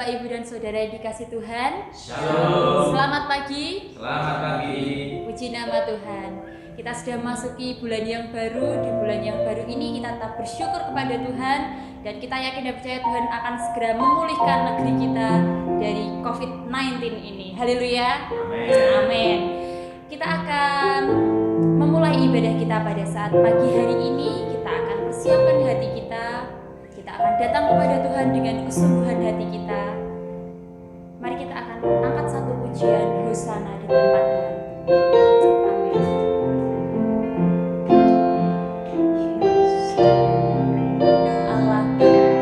Bapak, Ibu, dan Saudara yang dikasih Tuhan. Shalom. Selamat pagi. Selamat pagi. Puji nama Tuhan. Kita sudah masuki bulan yang baru. Di bulan yang baru ini kita tetap bersyukur kepada Tuhan. Dan kita yakin dan percaya Tuhan akan segera memulihkan negeri kita dari COVID-19 ini. Haleluya. Amin. Amin. Kita akan memulai ibadah kita pada saat pagi hari ini. Kita akan persiapkan hati kita. Kita akan datang kepada Tuhan dengan kesungguhan hati kita. Mari kita akan angkat satu pujian Hosana di tempatnya. Amin. Allah Tuhan yang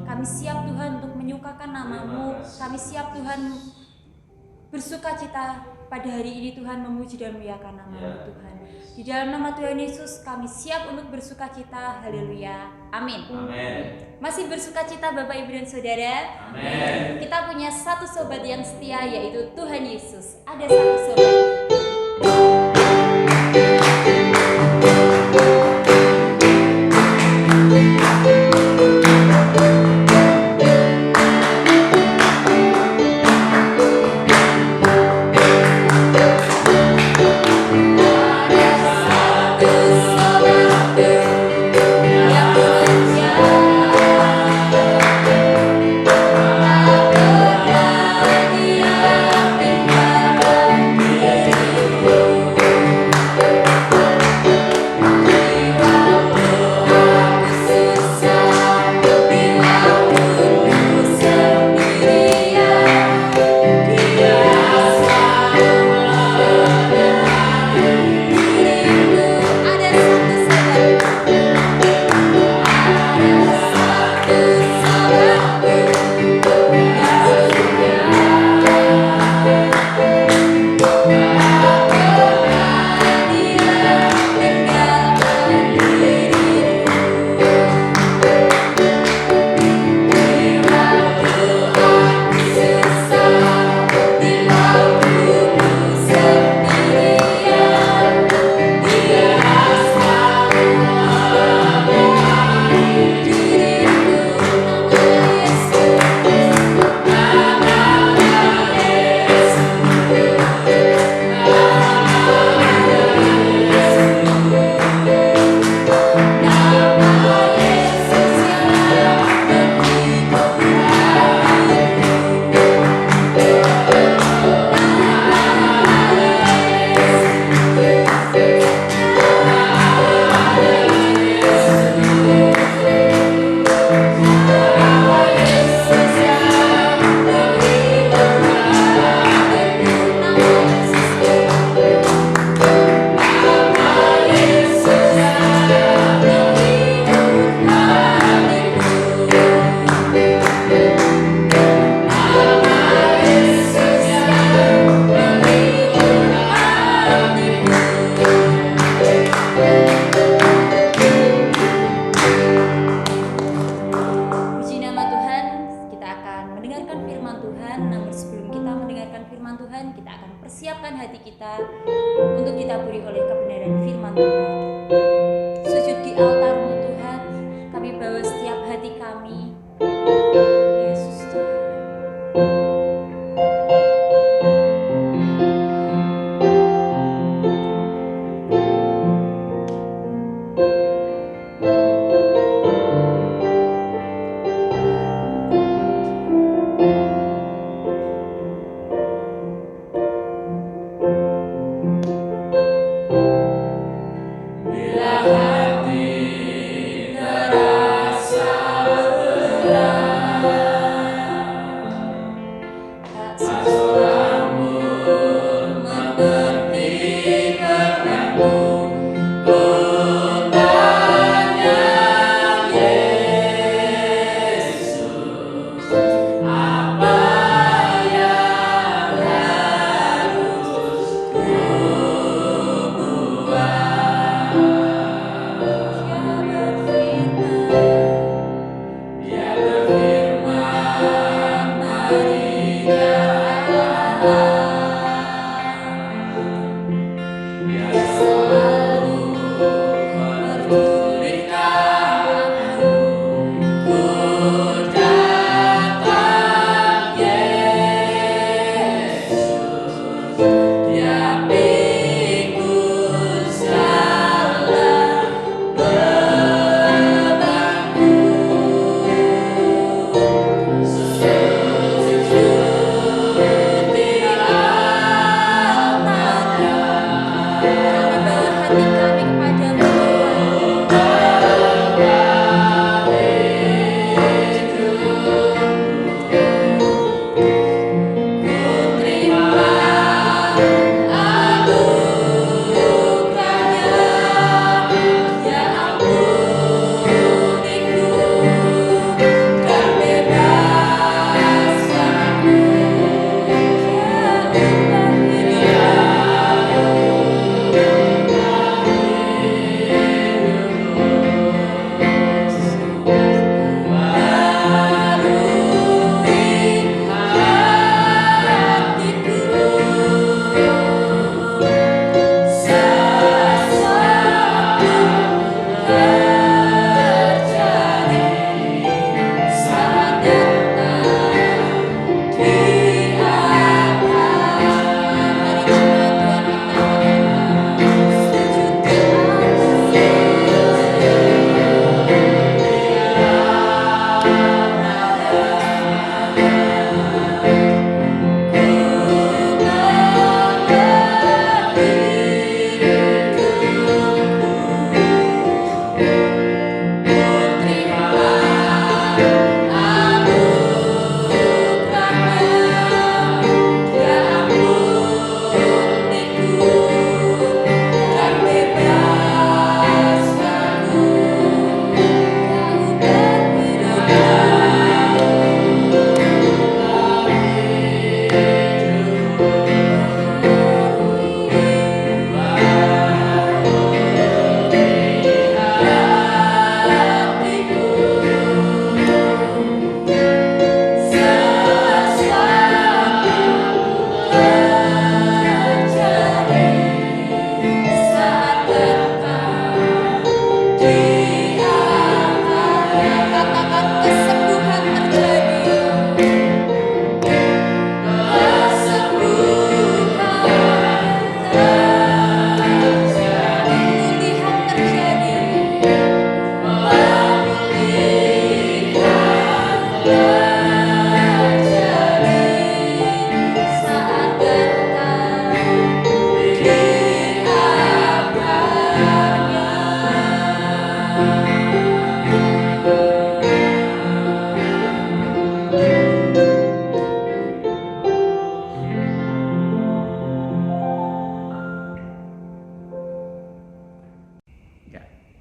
Kami siap Tuhan untuk menyukakan nama-Mu. Kami siap Tuhan bersuka cita pada hari ini Tuhan, memuji dan memuliakan nama-Mu Tuhan. Di dalam nama Tuhan Yesus kami siap untuk bersuka cita. Haleluya. Amin. Masih bersuka cita Bapak Ibu dan Saudara? Amin. Kita punya satu sobat yang setia, yaitu Tuhan Yesus. Ada satu sobat.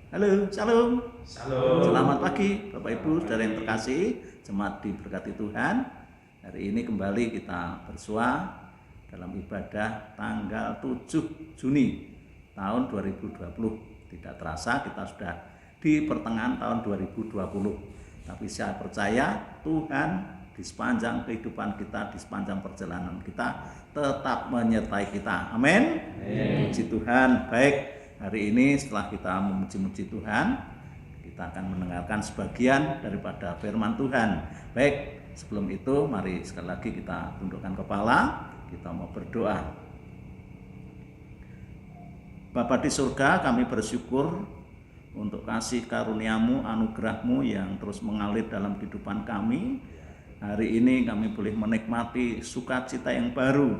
Halo, shalom. Shalom. Selamat pagi Bapak Ibu saudara yang terkasih, jemaat diberkati Tuhan. Hari ini kembali kita bersua dalam ibadah tanggal 7 Juni tahun 2020. Tidak terasa kita sudah di pertengahan tahun 2020. Tapi saya percaya Tuhan di sepanjang kehidupan kita, di sepanjang perjalanan kita tetap menyertai kita. Amin. Puji Tuhan. Baik, hari ini setelah kita memuji-muji Tuhan, kita akan mendengarkan sebagian daripada firman Tuhan. Baik, sebelum itu mari sekali lagi kita tundukkan kepala, kita mau berdoa. Bapa di surga, kami bersyukur untuk kasih karuniamu, anugerahmu yang terus mengalir dalam kehidupan kami. Hari ini kami boleh menikmati sukacita yang baru.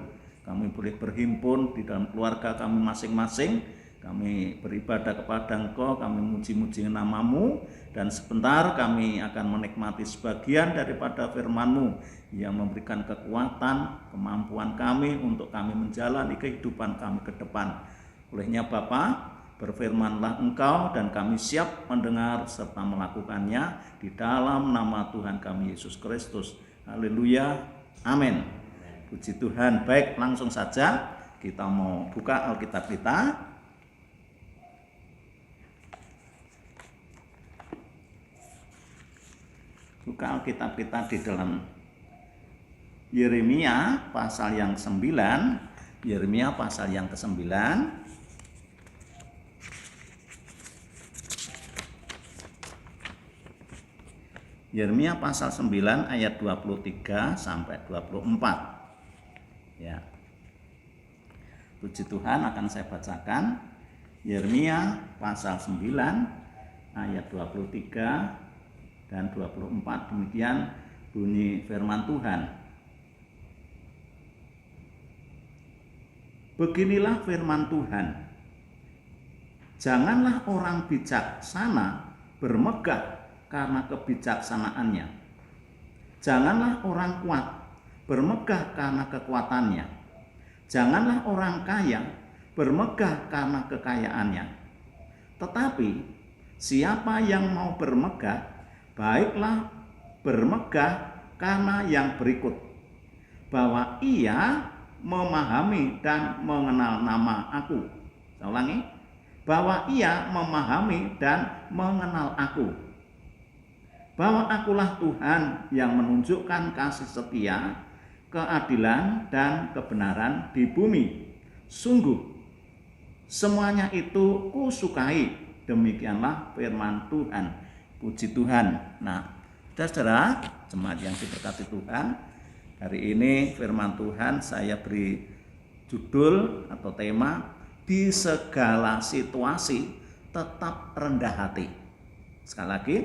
Kami boleh berhimpun di dalam keluarga kami masing-masing. Kami beribadah kepada Engkau, kami muji-muji nama-Mu, dan sebentar kami akan menikmati sebagian daripada firman-Mu yang memberikan kekuatan, kemampuan kami untuk kami menjalani kehidupan kami ke depan. Olehnya Bapa, berfirmanlah Engkau dan kami siap mendengar serta melakukannya di dalam nama Tuhan kami Yesus Kristus. Haleluya, amin. Puji Tuhan. Baik, langsung saja kita mau buka Alkitab kita. Buka Alkitab kita di dalam Yeremia pasal yang 9. Yeremia pasal yang ke-9. Yeremia pasal 9 ayat 23 sampai 24. Ya. Puji Tuhan, akan saya bacakan Yeremia pasal 9 ayat 23 dan 24. Demikian bunyi firman Tuhan. Beginilah firman Tuhan. Janganlah orang bijaksana bermegah karena kebijaksanaannya. Janganlah orang kuat bermegah karena kekuatannya. Janganlah orang kaya bermegah karena kekayaannya. Tetapi siapa yang mau bermegah, baiklah bermegah karena yang berikut, bahwa ia memahami dan mengenal nama aku. Saya ulangi, bahwa ia memahami dan mengenal aku, bahwa akulah Tuhan yang menunjukkan kasih setia, keadilan dan kebenaran di bumi. Sungguh semuanya itu kusukai. Demikianlah firman Tuhan. Puji Tuhan. Nah, saudara, jemaat yang diberkati Tuhan, hari ini firman Tuhan saya beri judul atau tema, di segala situasi tetap rendah hati. Sekali lagi,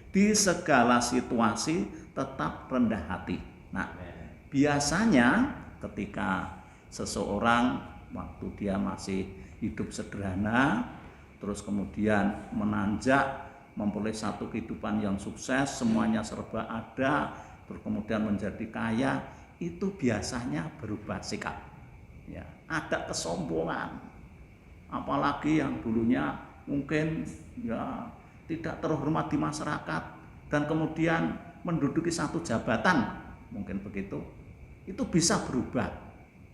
di segala situasi tetap rendah hati. Nah, biasanya ketika seseorang waktu dia masih hidup sederhana, terus kemudian menanjak, memperoleh satu kehidupan yang sukses, semuanya serba ada, terus kemudian menjadi kaya, itu biasanya berubah sikap. Ya, ada kesombongan. Apalagi yang dulunya mungkin ya tidak terhormat di masyarakat dan kemudian menduduki satu jabatan, mungkin begitu. Itu bisa berubah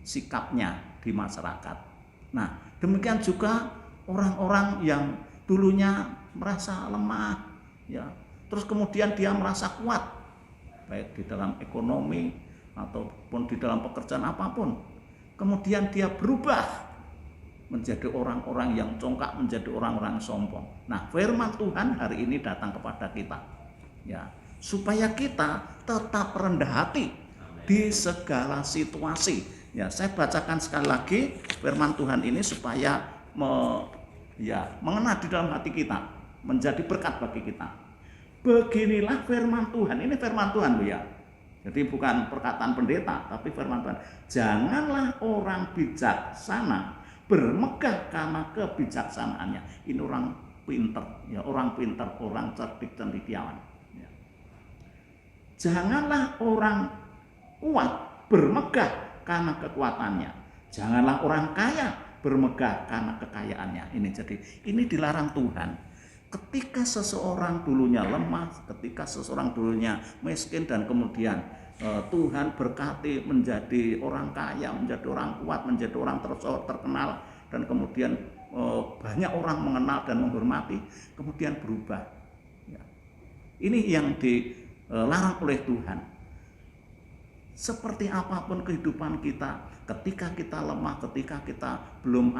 sikapnya di masyarakat. Nah, demikian juga orang-orang yang dulunya merasa lemah, ya, terus kemudian dia merasa kuat, baik di dalam ekonomi ataupun di dalam pekerjaan apapun, kemudian dia berubah menjadi orang-orang yang congkak, menjadi orang-orang sombong. Nah, firman Tuhan hari ini datang kepada kita, ya, supaya kita tetap rendah hati di segala situasi. Ya, saya bacakan sekali lagi firman Tuhan ini supaya mengena di dalam hati kita, menjadi berkat bagi kita. Beginilah firman Tuhan. Ini firman Tuhan, Bu ya. Jadi bukan perkataan pendeta, tapi firman Tuhan. Janganlah orang bijaksana bermegah karena kebijaksanaannya. Ini orang pintar, ya, orang pintar, orang cerdik cendekiawan. Ya. Janganlah orang kuat bermegah karena kekuatannya. Janganlah orang kaya bermegah karena kekayaannya. Ini jadi ini dilarang Tuhan. Ketika seseorang dulunya lemah, ketika seseorang dulunya miskin, dan kemudian Tuhan berkati menjadi orang kaya, menjadi orang kuat, menjadi orang terkenal, dan kemudian banyak orang mengenal dan menghormati, kemudian berubah. Ya. Ini yang dilarang oleh Tuhan. Seperti apapun kehidupan kita, ketika kita lemah, ketika kita belum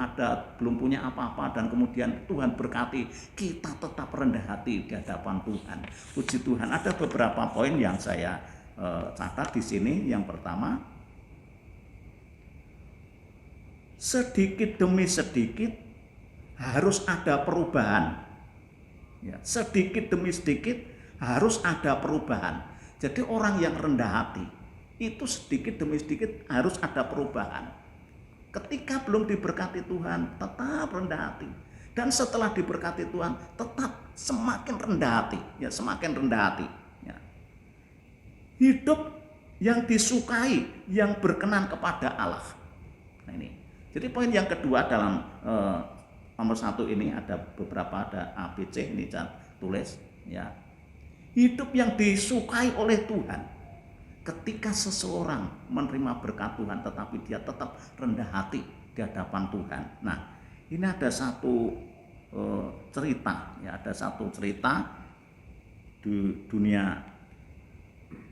punya apa-apa, dan kemudian Tuhan berkati, kita tetap rendah hati di hadapan Tuhan. Puji Tuhan. Ada beberapa poin yang saya catat di sini. Yang pertama, sedikit demi sedikit harus ada perubahan. Ya, sedikit demi sedikit harus ada perubahan. Jadi orang yang rendah hati itu sedikit demi sedikit harus ada perubahan. Ketika belum diberkati Tuhan, tetap rendah hati. Dan setelah diberkati Tuhan, tetap semakin rendah hati. Ya, semakin rendah hati. Ya. Hidup yang disukai, yang berkenan kepada Allah. Nah ini. Jadi poin yang kedua dalam nomor 1 ini ada beberapa, ada A, B, C, ini saya tulis. Ya. Hidup yang disukai oleh Tuhan. Ketika seseorang menerima berkat Tuhan, tetapi dia tetap rendah hati di hadapan Tuhan. Nah, ini ada satu cerita, ya, ada satu cerita di dunia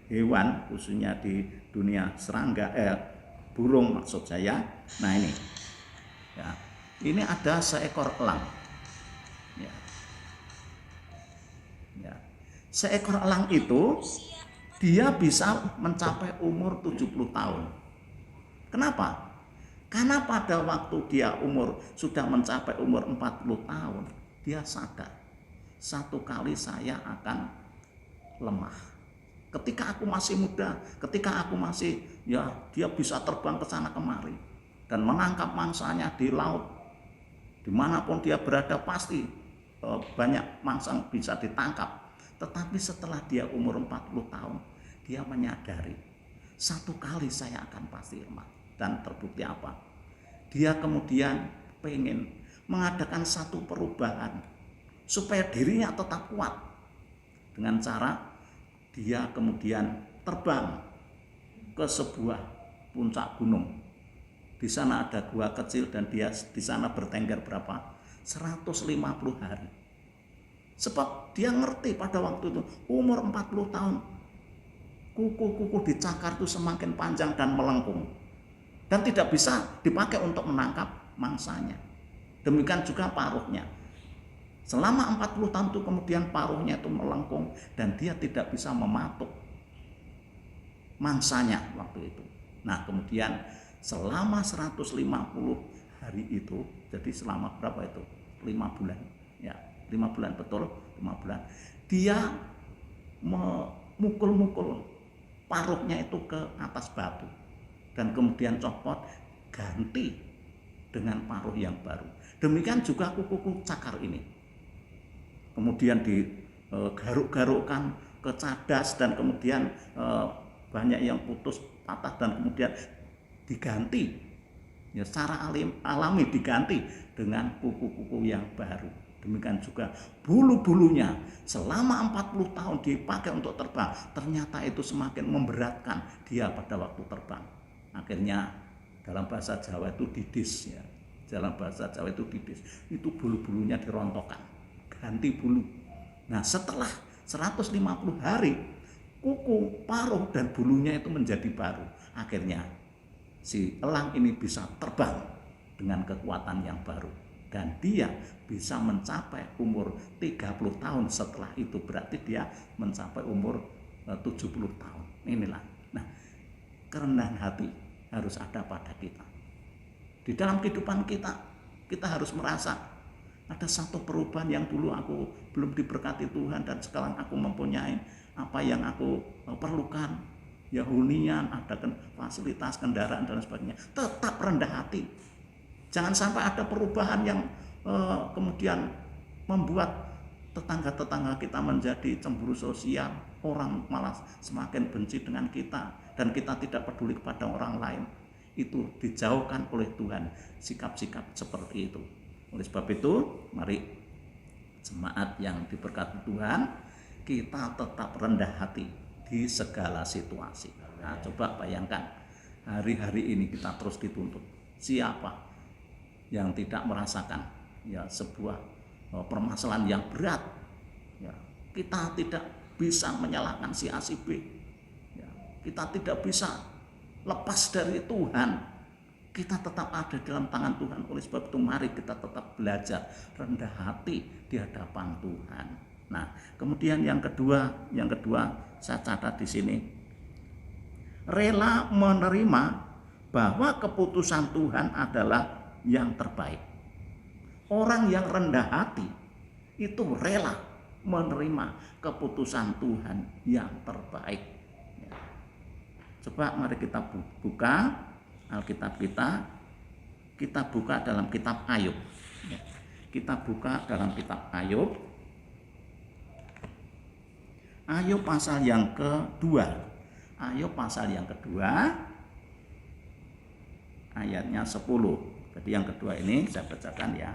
hewan, khususnya di dunia serangga, burung maksud saya. Nah ini, ya, ini ada seekor elang. Ya. Ya. Seekor elang itu dia bisa mencapai umur 70 tahun. Kenapa? Karena pada waktu dia sudah mencapai umur 40 tahun, dia sadar, satu kali saya akan lemah. Ketika aku masih muda, ketika aku masih, ya, dia bisa terbang ke sana kemari dan menangkap mangsanya di laut. Dimanapun dia berada pasti banyak mangsa bisa ditangkap. Tetapi setelah dia umur 40 tahun, dia menyadari, satu kali saya akan pasti lemah. Dan terbukti apa? Dia kemudian pengen mengadakan satu perubahan supaya dirinya tetap kuat. Dengan cara dia kemudian terbang ke sebuah puncak gunung. Di sana ada gua kecil dan dia di sana bertengger berapa? 150 hari. Sebab dia ngerti pada waktu itu umur 40 tahun kuku-kuku di cakar itu semakin panjang dan melengkung dan tidak bisa dipakai untuk menangkap mangsanya. Demikian juga paruhnya. Selama 40 tahun itu kemudian paruhnya itu melengkung dan dia tidak bisa mematuk mangsanya waktu itu. Nah, kemudian selama 150 hari itu, jadi selama berapa itu? 5 bulan. Ya, 5 bulan betul, 5 bulan. Dia memukul-mukul paruhnya itu ke atas batu dan kemudian copot, ganti dengan paruh yang baru. Demikian juga kuku-kuku cakar ini. Kemudian digaruk-garukkan ke cadas dan kemudian banyak yang putus patah dan kemudian diganti, ya, secara alami diganti dengan kuku-kuku yang baru. Demikian juga bulu-bulunya selama 40 tahun dipakai untuk terbang, ternyata itu semakin memberatkan dia pada waktu terbang. Akhirnya dalam bahasa Jawa itu didis, ya. Dalam bahasa Jawa itu didis. Itu bulu-bulunya dirontokkan, ganti bulu. Nah, setelah 150 hari kuku, paruh dan bulunya itu menjadi baru. Akhirnya si elang ini bisa terbang dengan kekuatan yang baru. Dan dia bisa mencapai umur 30 tahun setelah itu. Berarti dia mencapai umur 70 tahun. Inilah. Nah, kerendahan hati harus ada pada kita. Di dalam kehidupan kita, kita harus merasa ada satu perubahan yang dulu aku belum diberkati Tuhan dan sekarang aku mempunyai apa yang aku perlukan. Ya, hunian, ada fasilitas kendaraan dan sebagainya. Tetap rendah hati. Jangan sampai ada perubahan yang kemudian membuat tetangga-tetangga kita menjadi cemburu sosial, orang malah semakin benci dengan kita dan kita tidak peduli kepada orang lain. Itu dijauhkan oleh Tuhan sikap-sikap seperti itu. Oleh sebab itu, mari Jemaat yang diberkati Tuhan, kita tetap rendah hati di segala situasi. Nah, coba bayangkan hari-hari ini kita terus dituntut. Siapa yang tidak merasakan ya sebuah permasalahan yang berat? Ya, kita tidak bisa menyalahkan si A si B. Ya, kita tidak bisa lepas dari Tuhan. Kita tetap ada dalam tangan Tuhan. Oleh sebab itu mari kita tetap belajar rendah hati di hadapan Tuhan. Nah, kemudian yang kedua saya catat di sini, rela menerima bahwa keputusan Tuhan adalah yang terbaik. Orang yang rendah hati itu rela menerima keputusan Tuhan yang terbaik. Ya. Coba mari kita buka Alkitab kita buka dalam kitab Ayub. Ya. Kita buka dalam kitab Ayub. Ayub pasal yang kedua. Ayub pasal yang kedua ayatnya 10. Jadi yang kedua ini saya bacakan ya.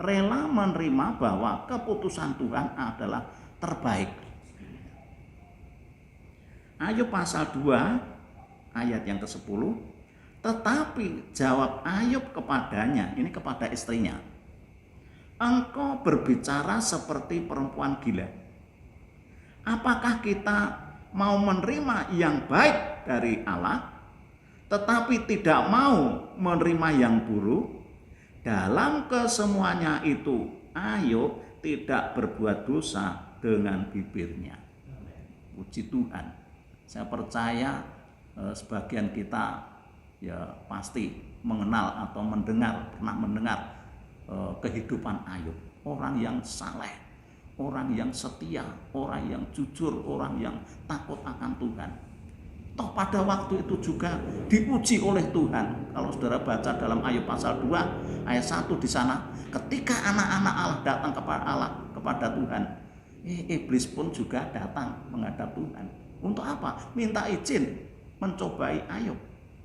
Rela menerima bahwa keputusan Tuhan adalah terbaik. Ayub pasal 2 ayat yang ke-10. Tetapi jawab Ayub kepadanya, ini kepada istrinya, engkau berbicara seperti perempuan gila. Apakah kita mau menerima yang baik dari Allah, tetapi tidak mau menerima yang buruk? Dalam kesemuanya itu Ayub tidak berbuat dosa dengan bibirnya. Puji Tuhan. Saya percaya sebagian kita ya pasti mengenal atau pernah mendengar kehidupan Ayub. Orang yang saleh, orang yang setia, orang yang jujur, orang yang takut akan Tuhan. Toh pada waktu itu juga diuji oleh Tuhan. Kalau saudara baca dalam Ayub pasal 2 ayat 1 di sana, ketika anak-anak Allah datang kepada Tuhan, iblis pun juga datang menghadap Tuhan. Untuk apa? Minta izin mencobai Ayub.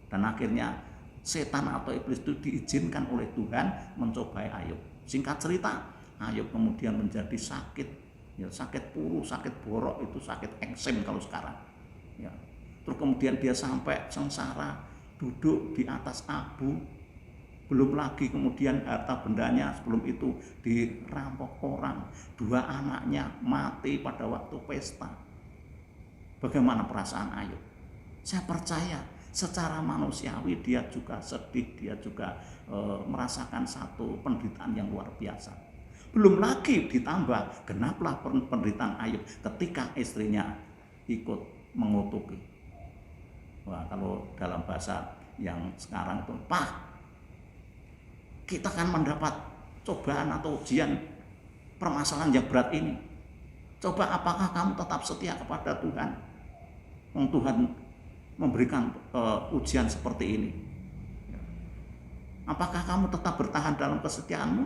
Dan akhirnya setan atau iblis itu diizinkan oleh Tuhan mencobai Ayub. Singkat cerita, Ayub kemudian menjadi sakit, ya sakit puru, sakit borok, itu sakit eksem kalau sekarang. Ya. Terus kemudian dia sampai sengsara, duduk di atas abu. Belum lagi kemudian harta bendanya sebelum itu dirampok orang. 2 anaknya mati pada waktu pesta. Bagaimana perasaan Ayub? Saya percaya secara manusiawi dia juga sedih, dia juga merasakan satu penderitaan yang luar biasa. Belum lagi ditambah genaplah penderitaan Ayub ketika istrinya ikut mengutuki. Wah, kalau dalam bahasa yang sekarang itu, Pak, kita akan mendapat cobaan atau ujian permasalahan yang berat ini. Coba apakah kamu tetap setia kepada Tuhan? Tuhan memberikan ujian seperti ini. Apakah kamu tetap bertahan dalam kesetiaanmu?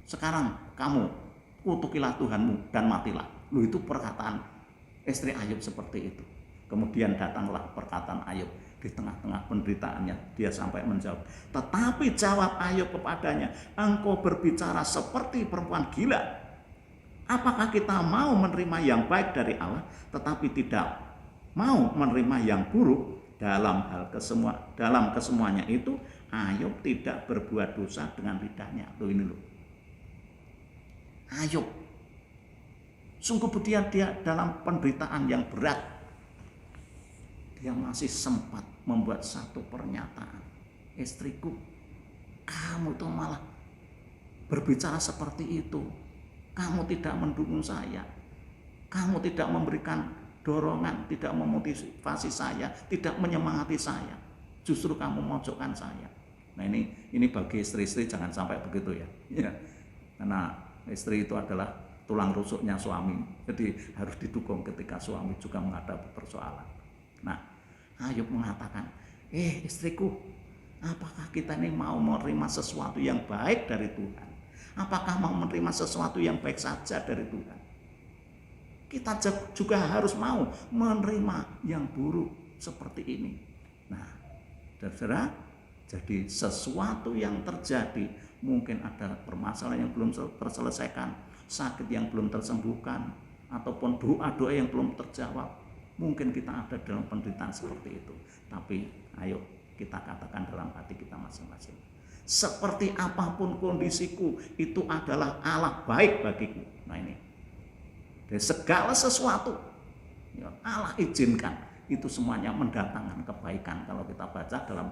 Sekarang kamu kutukilah Tuhanmu dan matilah. Loh, itu perkataan istri Ayub seperti itu. Kemudian datanglah perkataan Ayub di tengah-tengah penderitaannya. Dia sampai menjawab, tetapi jawab Ayub kepadanya, engkau berbicara seperti perempuan gila. Apakah kita mau menerima yang baik dari Allah, tetapi tidak mau menerima yang buruk? Dalam kesemuanya itu Ayub tidak berbuat dosa dengan lidahnya. Loh, ini loh. Ayub sungguh dia dalam penderitaan yang berat, dia masih sempat membuat satu pernyataan, istriku, kamu tuh malah berbicara seperti itu, kamu tidak mendukung saya, kamu tidak memberikan dorongan, tidak memotivasi saya, tidak menyemangati saya, justru kamu memojokkan saya. Nah, ini bagi istri-istri jangan sampai begitu ya. Karena istri itu adalah tulang rusuknya suami, jadi harus didukung ketika suami juga menghadapi persoalan. Nah, Ayub mengatakan, istriku, apakah kita ini mau menerima sesuatu yang baik dari Tuhan? Apakah mau menerima sesuatu yang baik saja dari Tuhan? Kita juga harus mau menerima yang buruk seperti ini. Nah, saudara, jadi sesuatu yang terjadi mungkin ada permasalahan yang belum terselesaikan, sakit yang belum tersembuhkan, ataupun doa-doa yang belum terjawab. Mungkin kita ada dalam penderitaan seperti itu, tapi ayo kita katakan dalam hati kita masing-masing, seperti apapun kondisiku, itu adalah Allah baik bagiku. Nah ini, dari segala sesuatu ya, Allah izinkan, itu semuanya mendatangkan kebaikan. Kalau kita baca dalam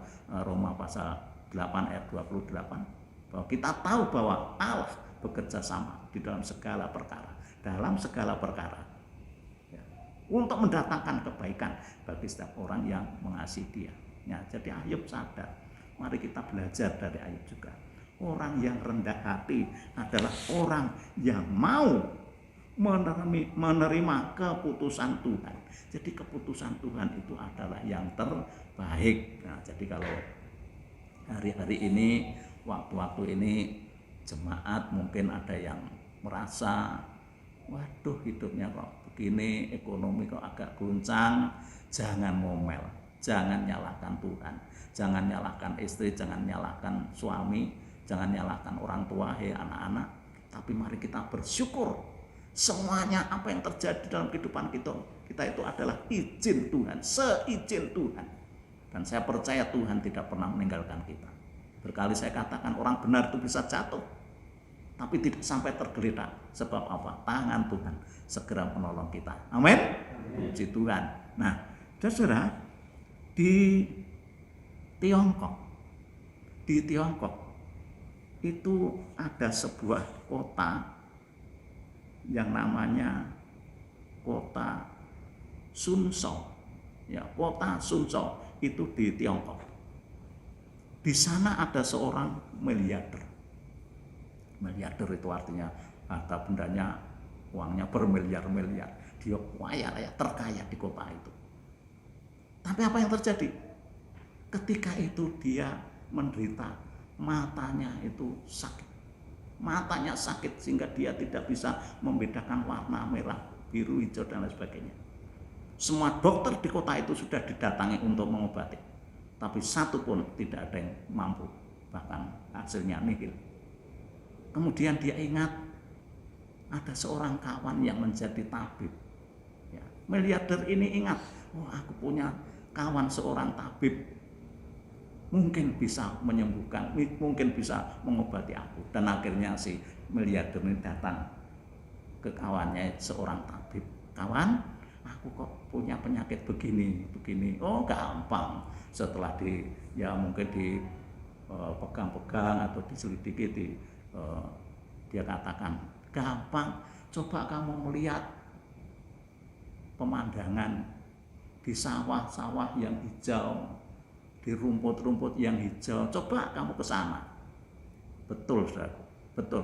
Roma pasal 8 ayat 28, bahwa kita tahu bahwa Allah bekerja sama di dalam segala perkara, ya, untuk mendatangkan kebaikan bagi setiap orang yang mengasihi Dia. Ya, jadi Ayub sadar, mari kita belajar dari Ayub juga. Orang yang rendah hati adalah orang yang mau menerima keputusan Tuhan. Jadi keputusan Tuhan itu adalah yang terbaik. Nah, jadi kalau hari-hari ini, waktu-waktu ini, jemaat mungkin ada yang merasa, waduh hidupnya kok begini, ekonomi kok agak guncang. Jangan ngomel, jangan nyalahkan Tuhan, jangan nyalahkan istri, jangan nyalahkan suami, jangan nyalahkan orang tua, anak-anak. Tapi mari kita bersyukur, semuanya apa yang terjadi dalam kehidupan kita itu adalah izin Tuhan, seizin Tuhan. Dan saya percaya Tuhan tidak pernah meninggalkan kita. Berkali saya katakan, orang benar itu bisa jatuh, tapi tidak sampai tergeletak. Sebab apa? Tangan Tuhan segera menolong kita. Amin. Puji Tuhan. Nah, saudara, di Tiongkok itu ada sebuah kota yang namanya kota Suzhou. Ya, kota Suzhou itu di Tiongkok. Di sana ada seorang miliarder. Miliarder itu artinya harta bendanya, uangnya bermiliar-miliar. Dia kaya raya, terkaya di kota itu. Tapi apa yang terjadi? Ketika itu dia menderita, matanya itu sakit. Matanya sakit sehingga dia tidak bisa membedakan warna merah, biru, hijau, dan lain sebagainya. Semua dokter di kota itu sudah didatangi untuk mengobati, tapi satu pun tidak ada yang mampu, bahkan hasilnya nihil. Kemudian dia ingat ada seorang kawan yang menjadi tabib. Ya, miliarder ini ingat, aku punya kawan seorang tabib, mungkin bisa menyembuhkan, mungkin bisa mengobati aku. Dan akhirnya si miliarder ini datang ke kawannya, seorang tabib. Kawan, aku kok punya penyakit begini. Oh, gampang. Setelah mungkin dipegang-pegang atau diselidiki, dia katakan, gampang. Coba kamu melihat pemandangan di sawah-sawah yang hijau, di rumput-rumput yang hijau. Coba kamu ke sana. Betul, saudaraku, betul.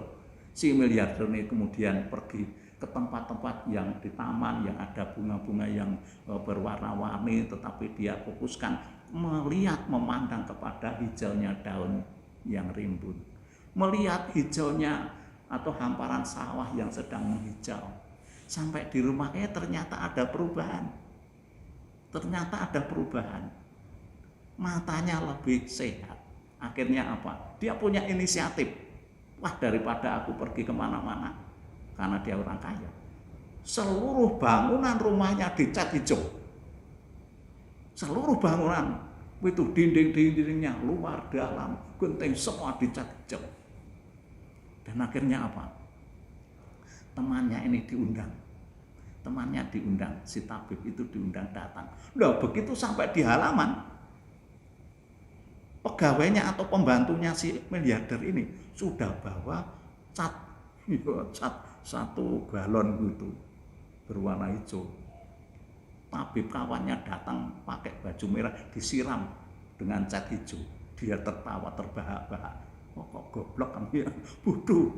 Si miliarder ini kemudian pergi ke tempat-tempat yang di taman yang ada bunga-bunga yang berwarna-warni, tetapi dia fokuskan melihat, memandang kepada hijaunya daun yang rimbun, melihat hijaunya atau hamparan sawah yang sedang menghijau. Sampai di rumahnya ternyata ada perubahan. Matanya lebih sehat. Akhirnya apa? Dia punya inisiatif. Wah, daripada aku pergi kemana-mana, karena dia orang kaya, seluruh bangunan rumahnya dicat hijau. Seluruh bangunan itu, dinding-dindingnya, luar, dalam, genteng, semua dicat hijau. Dan akhirnya apa? Temannya ini diundang. Si tabib itu diundang datang. Loh, begitu sampai di halaman, pegawainya atau pembantunya si miliarder ini sudah bawa cat 1 galon gitu berwarna hijau. Tabib kawannya datang pakai baju merah, disiram dengan cat hijau. Dia tertawa terbahak-bahak. Kok goblok kamu ya, bodoh.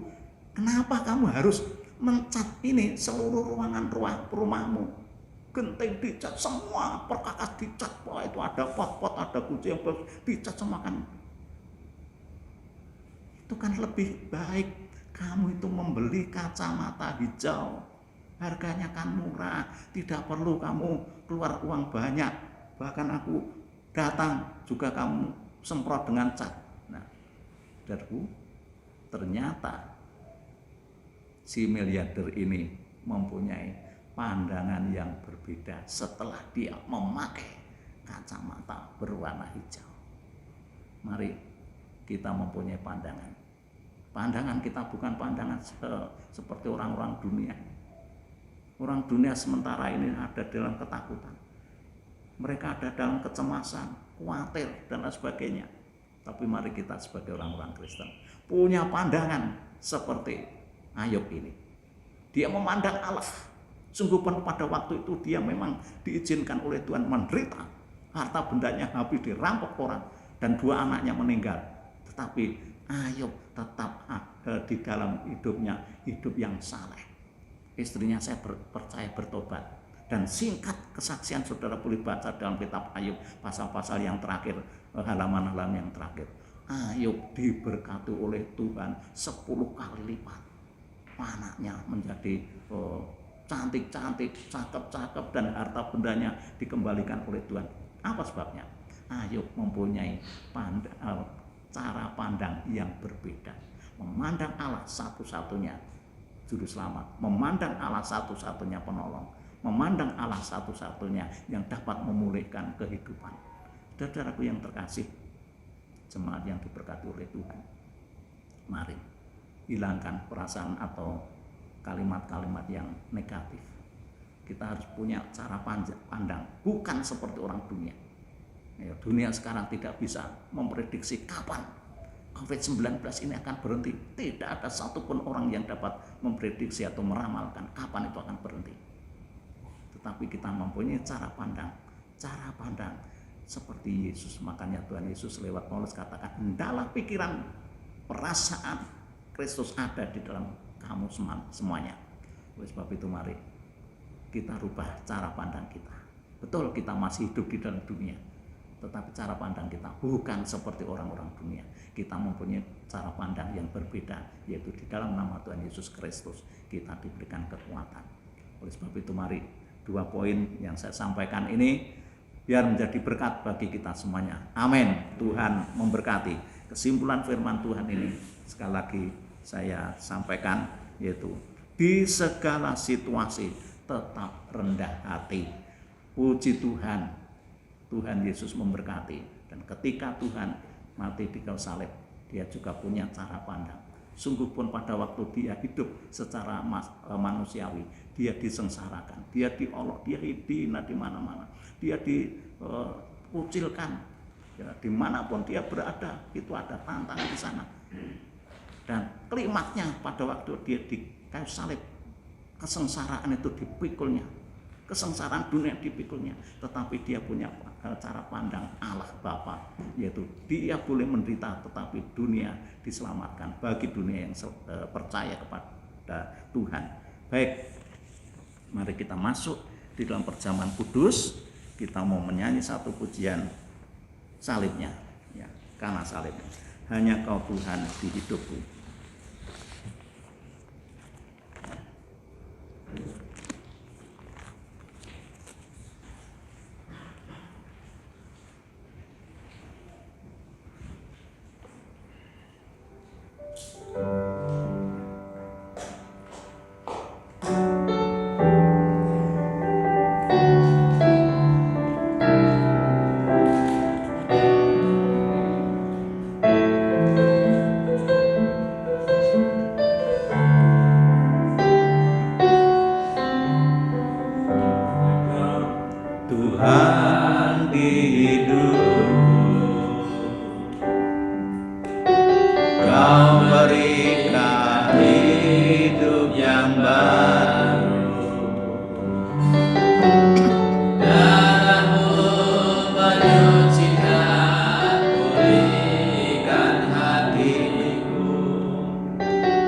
Kenapa kamu harus mencat ini seluruh ruangan rumahmu? Genteng dicat semua, perkakas dicat, wah itu ada pot-pot, ada kunci yang dicat semua kan. Itu kan lebih baik kamu itu membeli kacamata hijau. Harganya kan murah, tidak perlu kamu keluar uang banyak. Bahkan aku datang juga kamu semprot dengan cat. Nah, saudaraku, Ternyata si miliarder ini mempunyai pandangan yang berbeda setelah dia memakai kacamata berwarna hijau. Mari kita mempunyai pandangan. Pandangan kita bukan pandangan seperti orang-orang dunia. Orang dunia sementara ini ada dalam ketakutan. Mereka ada dalam kecemasan, khawatir, dan lain sebagainya. Tapi mari kita sebagai orang-orang Kristen punya pandangan seperti Ayub ini. Dia memandang Allah. Sungguh pun pada waktu itu dia memang diizinkan oleh Tuhan menderita. Harta bendanya habis dirampok orang dan 2 anaknya meninggal. Tetapi Ayub tetap ada di dalam hidupnya, hidup yang saleh. Istrinya saya percaya bertobat. Dan singkat kesaksian saudara boleh baca dalam kitab Ayub pasal-pasal yang terakhir, halaman-halaman yang terakhir. Ayub diberkati oleh Tuhan 10 kali lipat. Anaknya menjadi cantik-cantik, cakep-cakep, dan harta bendanya dikembalikan oleh Tuhan. Apa sebabnya? Ayub mempunyai cara pandang yang berbeda. Memandang Allah satu-satunya juru selamat, memandang Allah satu-satunya penolong, memandang Allah satu-satunya yang dapat memulihkan kehidupan. Saudaraku yang terkasih, jemaat yang diberkati oleh Tuhan, mari hilangkan perasaan atau kalimat-kalimat yang negatif. Kita harus punya cara pandang, bukan seperti orang dunia. Ya, dunia sekarang tidak bisa memprediksi kapan COVID-19 ini akan berhenti. Tidak ada satupun orang yang dapat memprediksi atau meramalkan kapan itu akan berhenti. Tetapi kita mempunyai cara pandang seperti Yesus. Makanya Tuhan Yesus lewat Paulus katakan, hendaklah pikiran, perasaan Kristus ada di dalam kamu semuanya. Oleh sebab itu mari kita rubah cara pandang kita. Betul kita masih hidup di dalam dunia, tetapi cara pandang kita bukan seperti orang-orang dunia. Kita mempunyai cara pandang yang berbeda, yaitu di dalam nama Tuhan Yesus Kristus kita diberikan kekuatan. Oleh sebab itu mari 2 poin yang saya sampaikan ini biar menjadi berkat bagi kita semuanya. Amin. Tuhan memberkati. Kesimpulan firman Tuhan ini sekali lagi saya sampaikan, yaitu di segala situasi tetap rendah hati. Puji Tuhan, Tuhan Yesus memberkati. Dan ketika Tuhan mati di kayu salib, dia juga punya cara pandang. Sungguh pun pada waktu dia hidup secara manusiawi, dia disengsarakan, dia diolok, dia dihina di mana-mana, dia dikucilkan, ya, dimanapun dia berada itu ada tantangan di sana. Dan klimaknya pada waktu dia di kayu salib, kesengsaraan itu dipikulnya, kesengsaraan dunia dipikulnya, tetapi dia punya cara pandang Allah Bapa, yaitu dia boleh menderita tetapi dunia diselamatkan bagi dunia yang percaya kepada Tuhan. Baik, mari kita masuk di dalam perjamuan kudus. Kita mau menyanyi satu pujian salibnya, ya, karena salibnya. Hanya Kau Tuhan di hidupku. Tuhan di hidupku, Kau berikan hidup yang baru. Darah-Mu menyucikan, pulihkan hatiku.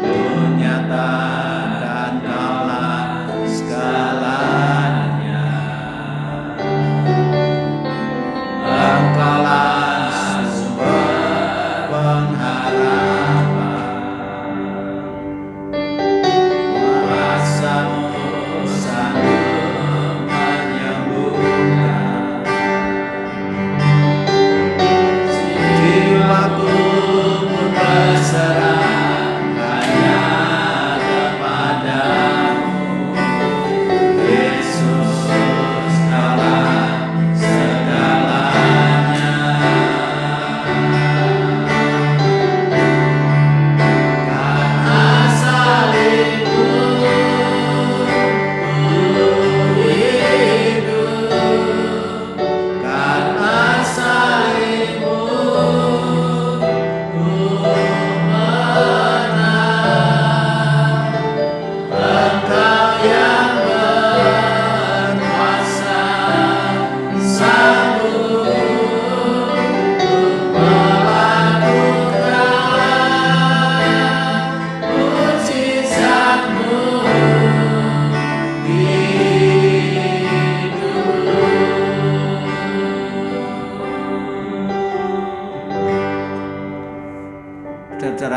Ku nyatakan Kaulah segalanya. Engkaulah sumber pengharapan, kuasa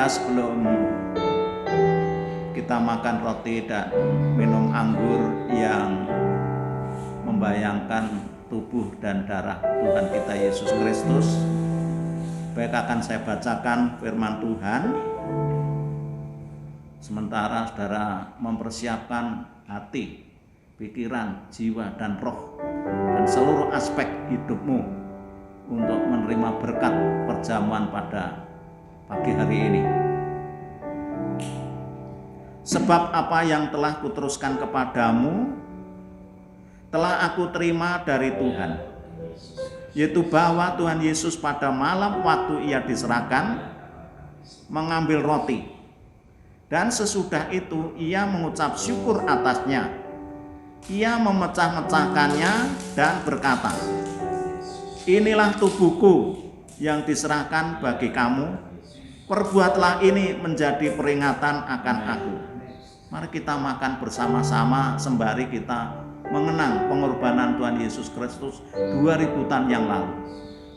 Saudara, sebelum kita makan roti dan minum anggur yang membayangkan tubuh dan darah Tuhan kita Yesus Kristus, baik akan saya bacakan firman Tuhan sementara saudara mempersiapkan hati, pikiran, jiwa, dan roh dan seluruh aspek hidupmu untuk menerima berkat perjamuan pada pagi hari ini. Sebab apa yang telah kuteruskan kepadamu telah aku terima dari Tuhan, yaitu bahwa Tuhan Yesus pada malam waktu ia diserahkan mengambil roti, dan sesudah itu ia mengucap syukur atasnya. Ia memecah-mecahkannya dan berkata, "Inilah tubuhku yang diserahkan bagi kamu. Perbuatlah ini menjadi peringatan akan aku." Mari kita makan bersama-sama sembari kita mengenang pengorbanan Tuhan Yesus Kristus 2000 tahun yang lalu.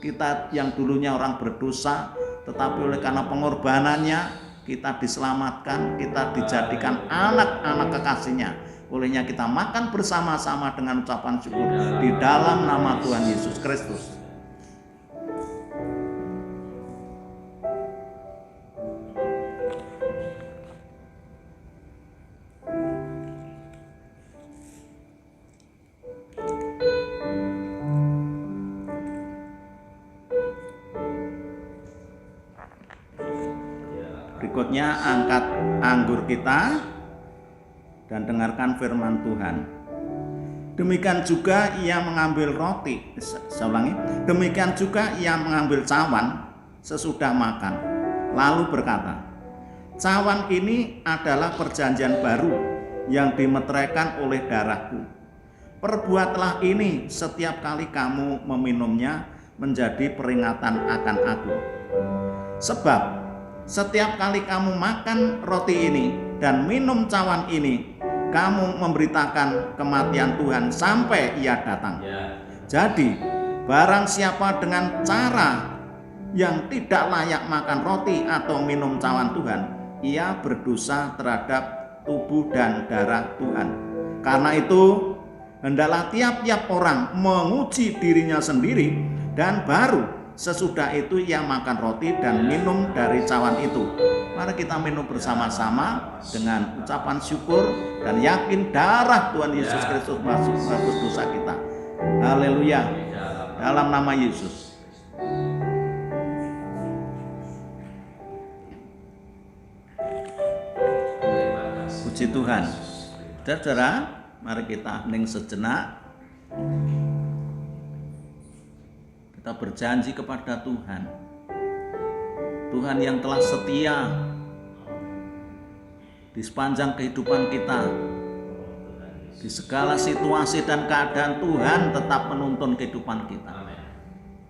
Kita yang dulunya orang berdosa, tetapi oleh karena pengorbanannya kita diselamatkan, kita dijadikan anak-anak kekasihnya. Olehnya kita makan bersama-sama dengan ucapan syukur di dalam nama Tuhan Yesus Kristus. Berikutnya angkat anggur kita dan dengarkan firman Tuhan. Demikian juga ia mengambil roti, saya ulangi, demikian juga ia mengambil cawan sesudah makan, lalu berkata, "Cawan ini adalah perjanjian baru yang dimeteraikan oleh darahku. Perbuatlah ini setiap kali kamu meminumnya menjadi peringatan akan aku. Sebab setiap kali kamu makan roti ini dan minum cawan ini, kamu memberitakan kematian Tuhan sampai ia datang. Jadi, barang siapa dengan cara yang tidak layak makan roti atau minum cawan Tuhan, ia berdosa terhadap tubuh dan darah Tuhan. Karena itu, hendaklah tiap-tiap orang menguji dirinya sendiri, dan baru sesudah itu ia makan roti dan minum dari cawan itu. Mari kita minum bersama-sama dengan ucapan syukur dan yakin darah Tuhan Yesus Kristus menghapus dosa kita. Haleluya. Dalam nama Yesus. Puji Tuhan. Saudara, mari kita hening sejenak. Kita berjanji kepada Tuhan, Tuhan yang telah setia di sepanjang kehidupan kita, di segala situasi dan keadaan Tuhan tetap menuntun kehidupan kita.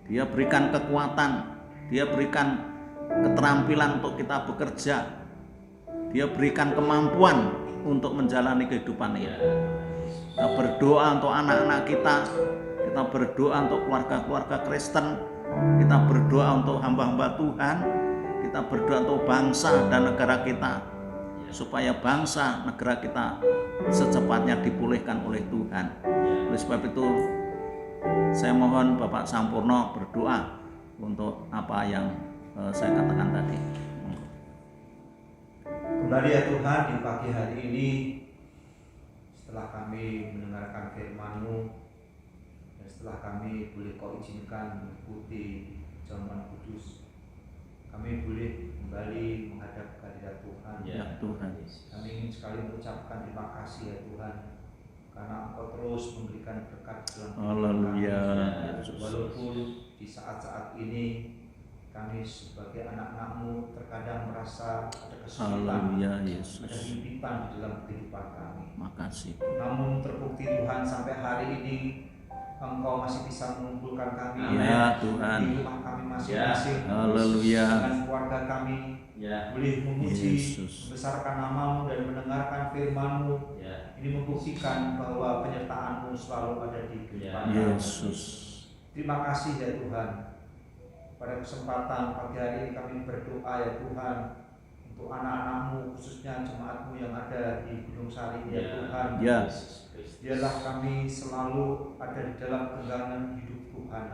Dia berikan kekuatan, Dia berikan keterampilan untuk kita bekerja, Dia berikan kemampuan untuk menjalani kehidupan ini. Kita berdoa untuk anak-anak kita, kita berdoa untuk keluarga-keluarga Kristen, kita berdoa untuk hamba-hamba Tuhan, kita berdoa untuk bangsa dan negara kita, supaya bangsa negara kita secepatnya dipulihkan oleh Tuhan. Oleh sebab itu, saya mohon Bapak Sampurno berdoa untuk apa yang saya katakan tadi. Kembali ya Tuhan, di pagi hari ini setelah kami mendengarkan firman-Mu, setelah kami boleh Kau izinkan mengikuti jamuan kudus, kami boleh kembali menghadap kehadirat Tuhan. Ya Tuhan. Kami ingin sekali mengucapkan terima kasih ya Tuhan, karena Engkau terus memberikan berkat dalam kehidupan kami. Walaupun di saat-saat ini kami sebagai anak-anak-Mu terkadang merasa ada kesulitan, ada himpitan di dalam kehidupan kami. Makasih. Namun terbukti Tuhan sampai hari ini Engkau masih bisa mengumpulkan kami ya, Tuhan. di rumah kami masing-masing, Haleluya. dengan keluarga kami, boleh memuji, membesarkan nama-Mu dan mendengarkan firman-Mu. Ini membuktikan bahwa penyertaan-Mu selalu ada di kehidupan kami. Terima kasih ya Tuhan. Pada kesempatan pagi hari ini kami berdoa ya Tuhan, untuk anak-anak-Mu, khususnya jemaat-Mu yang ada di Gunung Sari ya Tuhan. Biarlah kami selalu ada di dalam genggaman hidup Tuhan.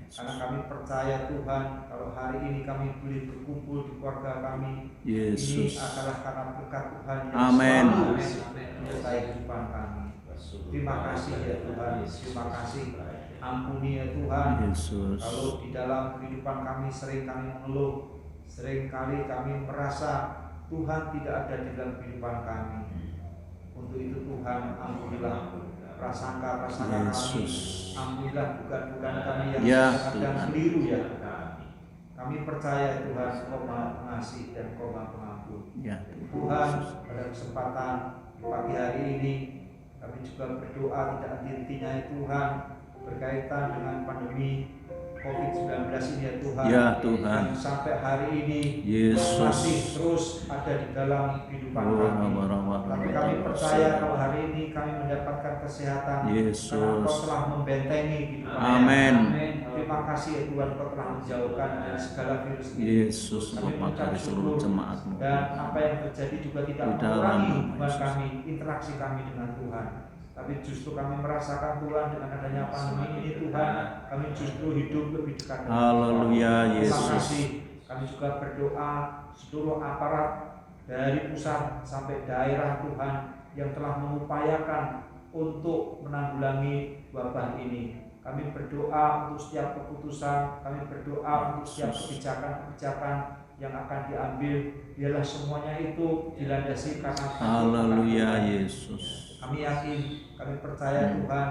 Karena kami percaya Tuhan, kalau hari ini kami boleh berkumpul di keluarga kami, ini adalah karena berkat Tuhan yang selalu menyertai kehidupan kami. Terima kasih ya Tuhan, terima kasih. Ampuni ya Tuhan, kalau di dalam kehidupan kami sering kami mengeluh, sering kali kami merasa Tuhan tidak ada di dalam kehidupan kami. Untuk itu Tuhan, ampunilah prasangka-prasangka kami, ampunilah dugaan-dugaan kami yang kadang keliru ya. Kami percaya Tuhan, Kau Maha Pengasih dan Kau Maha Pengampun. Tuhan, pada kesempatan pagi hari ini kami juga berdoa tidak henti-hentinya ya Tuhan, berkaitan dengan pandemi COVID-19 ini ya Tuhan. Ya Tuhan. Yang sampai hari ini masih terus ada di dalam kehidupan kami. Tapi kami percaya kalau hari ini kami mendapatkan kesehatan karena Kau telah membentengi kehidupan kami. Terima kasih ya Tuhan, Kau telah menjauhkan dari segala virus ini. Kami mengucap syukur dan apa yang terjadi juga tidak mengurangi hubungan kami, interaksi kami dengan Tuhan. Tapi justru kami merasakan Tuhan dengan adanya pandemi ini Tuhan, kami justru hidup lebih dekat dengan Tuhan. Haleluya Yesus. Terima kasih. Kami juga berdoa seluruh aparat dari pusat sampai daerah Tuhan yang telah mengupayakan untuk menanggulangi wabah ini. Kami berdoa untuk setiap keputusan, kami berdoa untuk setiap kebijakan-kebijakan yang akan diambil, biarlah semuanya itu dilandasi karena Haleluya Yesus. Kami yakin, kami percaya Tuhan,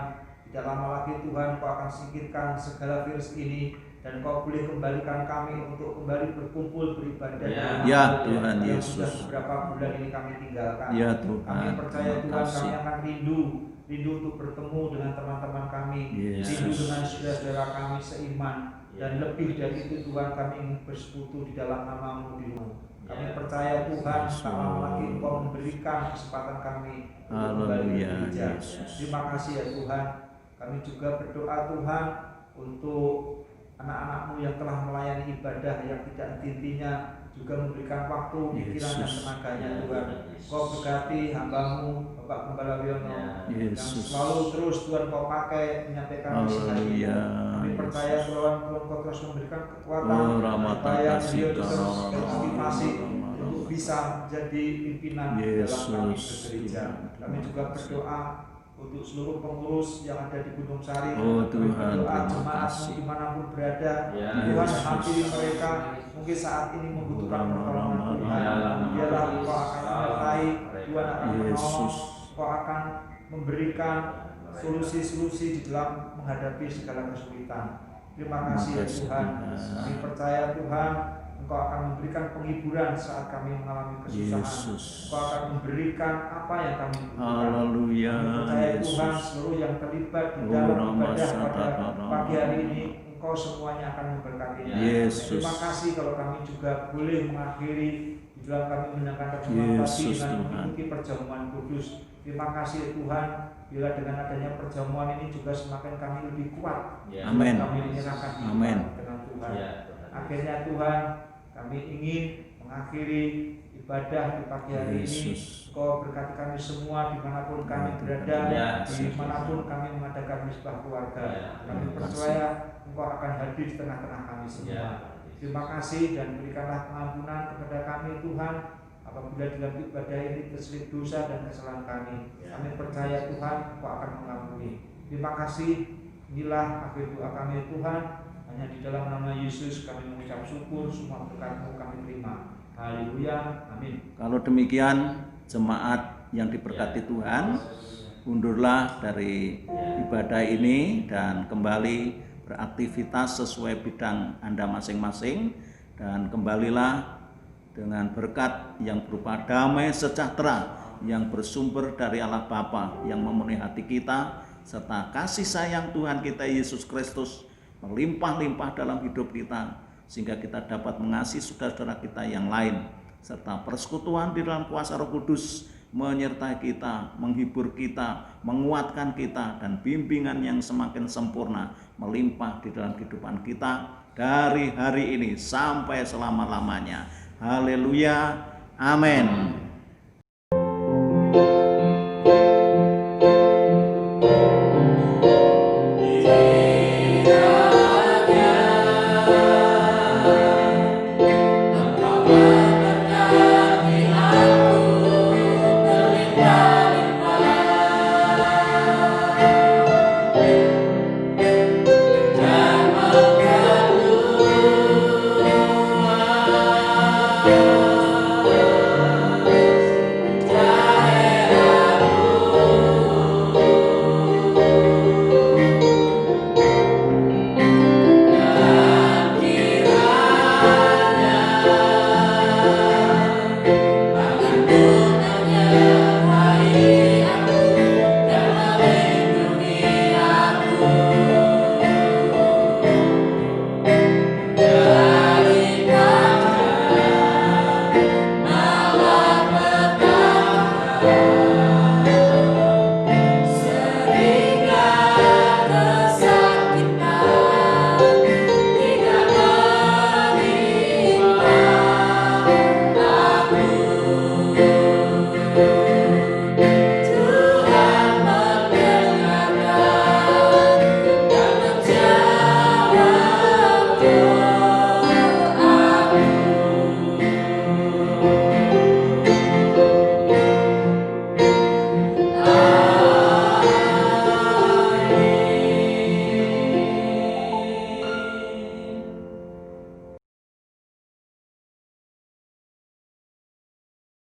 tidak lama lagi Tuhan Kau akan singkirkan segala virus ini dan Kau boleh kembalikan kami untuk kembali berkumpul beribadah. Ya Tuhan Yesus. Sudah beberapa bulan ini kami tinggalkan. Ya Tuhan. Kami percaya Tuhan, kami akan rindu untuk bertemu dengan teman-teman kami, rindu dengan saudara-saudara kami seiman, dan lebih dari itu Tuhan, kami ingin bersekutu di dalam nama-Mu di rumah. Kami percaya Tuhan, tak lama lagi Engkau memberikan kesempatan kami untuk kembali bekerja. Terima kasih ya Tuhan. Kami juga berdoa Tuhan untuk anak-anak-Mu yang telah melayani ibadah yang tidak henti-hentinya, juga memberikan waktu, pikiran dan tenaganya Tuhan. Kau berkati hamba-Mu Bapak Gembala Wiono yang selalu terus Tuhan Kau pakai menyampaikan misi hari ini. Kami percaya Tuhan Kau terus memberikan kekuatan supaya beliau terus termotivasi untuk bisa menjadi pimpinan dalam kami bergereja. Kami juga berdoa untuk seluruh pengurus yang ada di Gunung Sari. Kami berdoa jemaat-Mu dimanapun berada, Tuhan hampiri mereka mungkin saat ini membutuhkan pertolongan Tuhan. Biarlah Engkau akan menyertai, Tuhan akan menolong, Engkau akan memberikan solusi-solusi di dalam menghadapi segala kesulitan. Terima kasih ya Tuhan. Kami percaya Tuhan, Engkau akan memberikan penghiburan saat kami mengalami kesusahan. Engkau akan memberikan apa yang kami butuhkan. Haleluya. Kami percaya Tuhan, seluruh yang terlibat di dalam ibadah pada pagi hari ini, Engkau semuanya akan memberkatinya. Terima kasih kalau kami juga boleh mengakhiri di dalam kami mendengarkan perjamuan pagi dengan mengikuti perjamuan kudus. Terima kasih Tuhan, bila dengan adanya perjamuan ini juga semakin kami lebih kuat. Amin. Kami menyerahkan diri dengan Tuhan. Akhirnya Tuhan, kami ingin mengakhiri ibadah di pagi hari ini. Kau berkati kami semua dimanapun kami berada, dimanapun kami mengadakan misbah keluarga. Kami percaya Engkau akan hadir di tengah-tengah kami semua. Terima kasih dan berikanlah pengampunan kepada kami Tuhan apabila dalam ibadah ini terselip dosa dan kesalahan kami. Kami percaya Tuhan Engkau akan mengampuni. Terima kasih. Inilah akhir doa kami Tuhan. Hanya di dalam nama Yesus kami mengucap syukur, semua berkat-Mu kami terima. Haleluya. Amin. Kalau demikian jemaat yang diberkati Tuhan, undurlah dari ibadah ini dan kembali beraktivitas sesuai bidang Anda masing-masing, dan kembalilah dengan berkat yang berupa damai sejahtera yang bersumber dari Allah Bapa yang memenuhi hati kita, serta kasih sayang Tuhan kita Yesus Kristus melimpah-limpah dalam hidup kita, sehingga kita dapat mengasihi saudara-saudara kita yang lain, serta persekutuan di dalam kuasa Roh Kudus menyertai kita, menghibur kita, menguatkan kita, dan bimbingan yang semakin sempurna melimpah di dalam kehidupan kita dari hari ini sampai selama-lamanya. Haleluya. Amin.